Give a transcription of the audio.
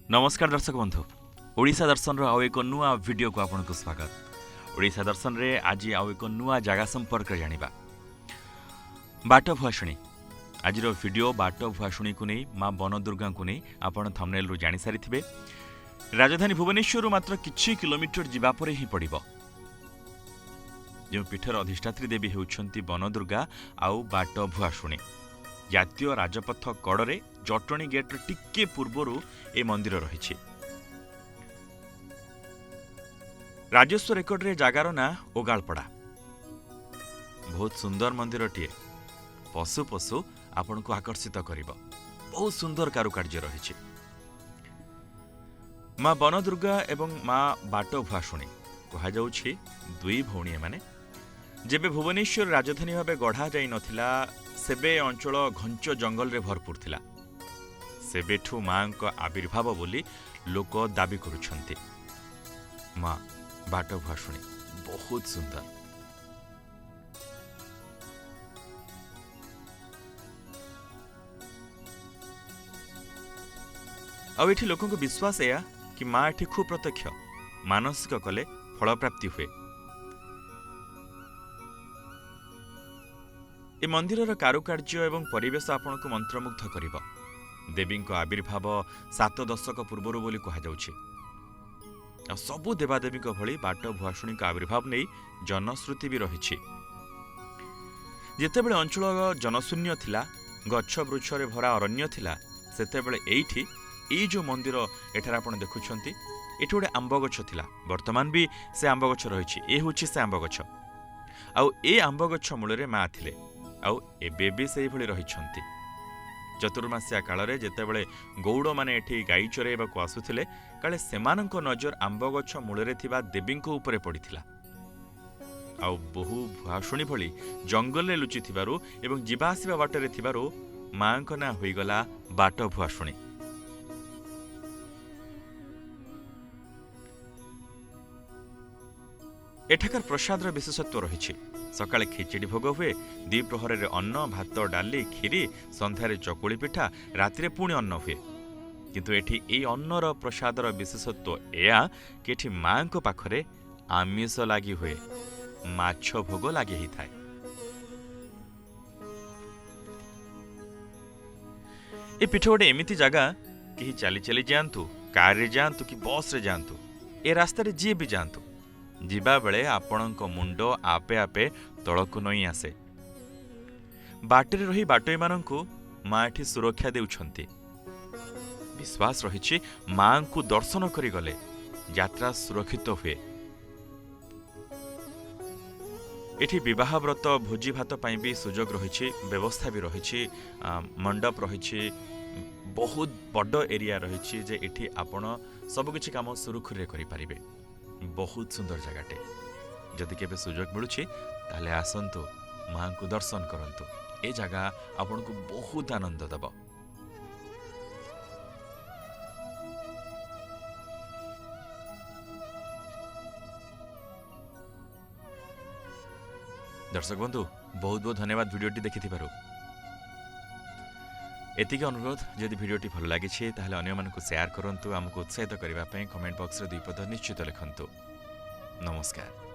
नमस्कार दर्शक बंधु ओडिशा दर्शन आउ एक नुआ वीडियो को आपको स्वागत। ओडिशा दर्शन रे आज आउ एक नुआ जगह संपर्क जानिबा बाट भुआशुणी। आज वीडियो बाट भुआशुणी को नहीं माँ बनदुर्गा को नहीं आपण थंबनेल रु जानि सारिथिबे। राजधानी भुवनेश्वर मात्र किछि किलोमीटर जिबा परे ही पड़िबो। जो पीठर अधिष्ठात्री देवी हेउछंती बनदुर्गा आउ बाट भुआशुणी। जातीय राजपथ कड़े जटणी गेट टिके पूर्वर ए मंदिर रही। राजस्व रेकर्ड रे जगार ना ओगालपड़ा। बहुत सुंदर मंदिर टीए पशु पशु आपण को आकर्षित करिबो। बहुत सुंदर कारुकार्य रही। माँ बनदुर्गा एवं माँ बाट भुआशुणी कहा जाउछि दुई भौणी माने। जेबे भुवनेश्वर राजधानी भाव गढ़ा जाई नथिला सेबे अंचल घंच जंगल रे भरपूर थिला। सेबेठू माँ को आविर्भाव बोली लोक दाबी करुछंती। माँ बाट भुआशुणी बहुत सुंदर। अब एठी लोकों को विश्वास एया कि माँ एठी खूब प्रत्यक्ष मानसिक कले फल प्राप्ति हुए। ए मंदिरर कारुकार्य एवं परिवेश आपण को मंत्रमुग्ध करिबो। देवी आविर्भाव 7 दशक पूर्वर बोली कहा जाउछि। सबु देवादेवी भली बाट भुआशुणी आविर्भाव नहीं जनश्रुति भी रही। जेतेबेले अंचल जनशून्य थिला गच्छ वृक्ष रे भरा अरण्य थिला सेतेबेले एइठी एई जो मंदिर एठार आपण देखुछंती एठी गोटे आंब गछ थिला। वर्तमान भी से आंब गछ रहिछि। ए होछि से आंब गछ। आउ ए आंब गछ मूलरे मा थिले आउ एबे भी सेही भली रहिछंती। चतुर्मास्या काल रे जेतेबेले गौड़ माने एठी गाई चरेबाकू आसुथिले काले सेमानंक नजर आंब गछ मूलरे थिबा देवींको उपरे पड़िथिला। आउ बहु भुआशुणी भली जंगल रे लुचि थिबारु एवं जीवा आसीबा बाटरे थिबारु मांक ना होइगला बाट भुआशुणी। एठाकार प्रसाद विशेषत्व रही। सकाळे खिचड़ी भोग हुए, द्विप्रहर रे अन्न भात डाली खीरी, संध्यारे चकुली पिठा, रातिरे पुणी अन्न हुए। किंतु एठी ए अन्नर प्रसादर विशेषत्व एया कि एठी माँ को पाखरे आमिष लागी हुए, माछ भोग लागी ही थाए। ए पीठ गोटे एमिति जगह कि चली चली जातु, कार रे जातु कि बस रे जातु, ए रास्ता रे जी भी जातु जीवा बेले आपणक मुंड आपे आपे तलकु नई आसे। बाटरे रही बाटोई मानंकु माँ एठी सुरक्षा देउछंती। विश्वास रही माँ को दर्शन करी गले यात्रा सुरक्षित हुए। एठी विवाह व्रत भोजी भात पाई भी सुजोग रही, व्यवस्था भी रही, मंडप रही, बहुत बड़ एरिया रही जे एठी आपण सबकिछि काम सुरुखुरे करि परिबे। बहुत सुंदर जगहटे। जदि केबे सुजोग मिलुछि ताले आसंतु माँ को दर्शन करंतु। ए जगह आपन को बहुत आनंद दब। दर्शक बंधु बहुत बहुत धन्यवाद वीडियोटी देखिथिबारु। एतिके अनुरोध जदि वीडियोटी भल लागिछि ताहले अन्य मानकु शेयर करंतु। हमकु उत्साहित करिबा पई कमेंट बॉक्स रे 2 पद निश्चित लिखंतु। नमस्कार।